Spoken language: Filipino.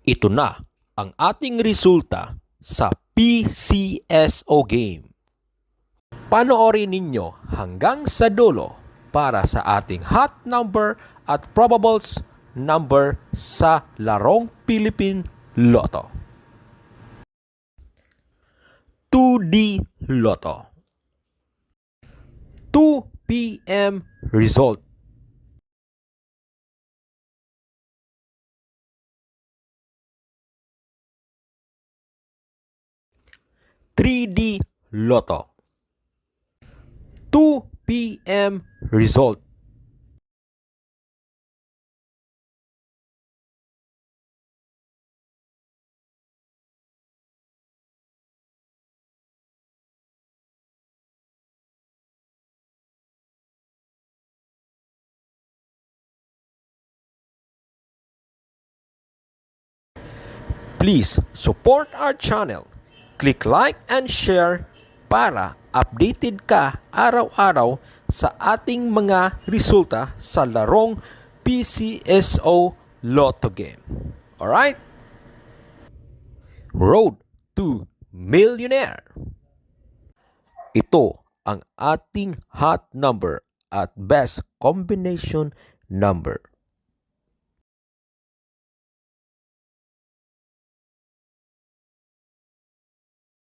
Ito na ang ating resulta sa PCSO game. Panoorin ninyo hanggang sa dulo para sa ating hot number at probables number sa larong Philippine Lotto. 2D Lotto. 2 p.m. result. (3D Lotto). 2 p.m. result. Please support our channel. Click like and share para updated ka araw-araw sa ating mga resulta sa larong PCSO Lotto game. Alright? Road to Millionaire. Ito ang ating hot number at best combination number.